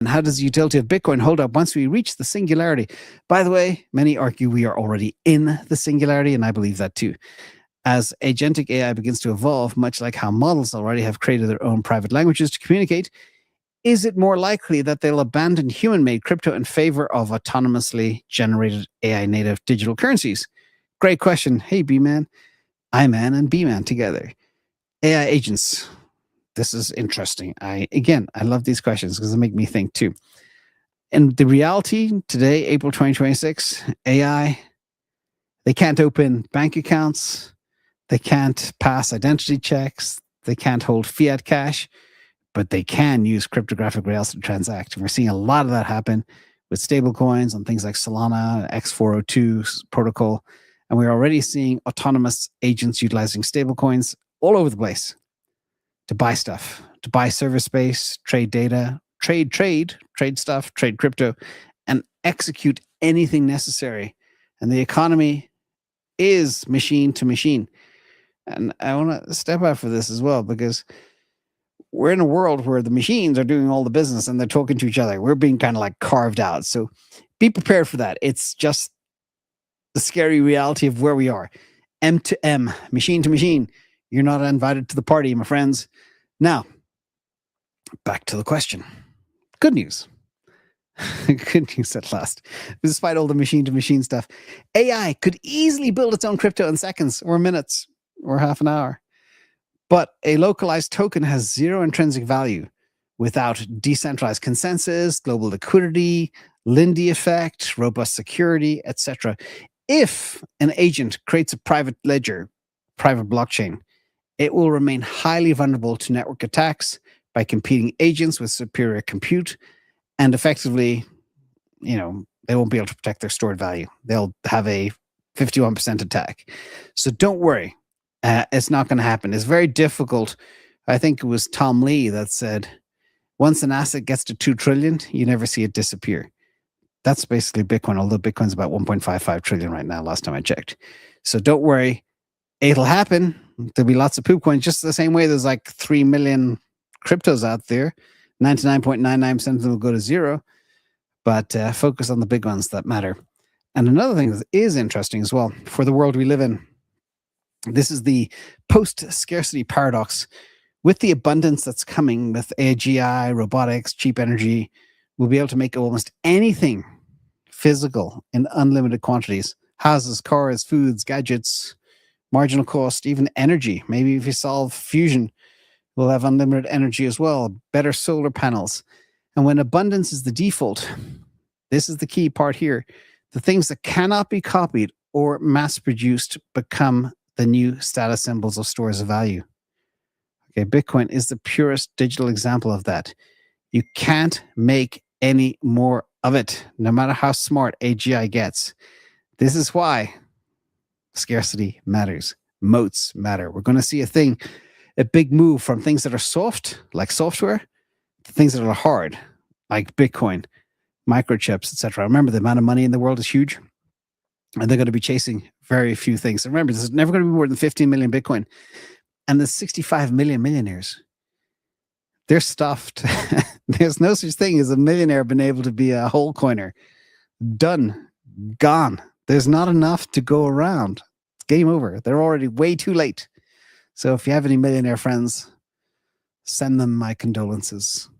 And how does the utility of Bitcoin hold up once we reach the singularity? By the way, many argue we are already in the singularity, and I believe that too. As agentic AI begins to evolve, much like how models already have created their own private languages to communicate, is it more likely that they'll abandon human-made crypto in favor of autonomously generated AI-native digital currencies? Great question. Hey, B-Man, I-Man, and B-Man together. AI agents. This is interesting. I love these questions because they make me think too. And the reality today, April 2026, AI, they can't open bank accounts. They can't pass identity checks. They can't hold fiat cash, but they can use cryptographic rails to transact. And we're seeing a lot of that happen with stablecoins on things like Solana, X402 protocol. And we're already seeing autonomous agents utilizing stablecoins all over the place to buy stuff, to buy service space, trade data, trade stuff, trade crypto, and execute anything necessary. And the economy is machine to machine. And I want to step out for this as well, because we're in a world where the machines are doing all the business and they're talking to each other. We're being kind of like carved out. So be prepared for that. It's just the scary reality of where we are. M to M, machine to machine. You're not invited to the party, my friends. Now, back to the question. Good news. Good news at last. Despite all the machine to machine stuff, AI could easily build its own crypto in seconds or minutes or half an hour. But a localized token has zero intrinsic value without decentralized consensus, global liquidity, Lindy effect, robust security, etc. If an agent creates a private ledger, private blockchain, it will remain highly vulnerable to network attacks by competing agents with superior compute, and effectively, they won't be able to protect their stored value. They'll have a 51% attack. So don't worry. It's not going to happen. It's very difficult. I think it was Tom Lee that said, once an asset gets to 2 trillion, you never see it disappear. That's basically Bitcoin, although Bitcoin's about 1.55 trillion right now, last time I checked. So don't worry. It'll happen. There'll be lots of poop coins, just the same way there's like 3 million cryptos out there. 99.99% of them will go to zero. But focus on the big ones that matter. And another thing that is interesting as well, for the world we live in, this is the post-scarcity paradox. With the abundance that's coming with AGI, robotics, cheap energy, we'll be able to make almost anything physical in unlimited quantities. Houses, cars, foods, gadgets, marginal cost, even energy. Maybe if you solve fusion, we'll have unlimited energy as well, better solar panels. And when abundance is the default, this is the key part here. The things that cannot be copied or mass-produced become the new status symbols of stores of value. Okay, Bitcoin is the purest digital example of that. You can't make any more of it, no matter how smart AGI gets. This is why scarcity matters. Moats matter. We're going to see a big move from things that are soft, like software, to things that are hard, like Bitcoin, microchips, etc. Remember, the amount of money in the world is huge, and they're going to be chasing very few things. And remember, there's never going to be more than 15 million Bitcoin. And there's 65 million millionaires. They're stuffed. There's no such thing as a millionaire been able to be a whole coiner. Done. Gone. There's not enough to go around. It's game over. They're already way too late. So if you have any millionaire friends, send them my condolences.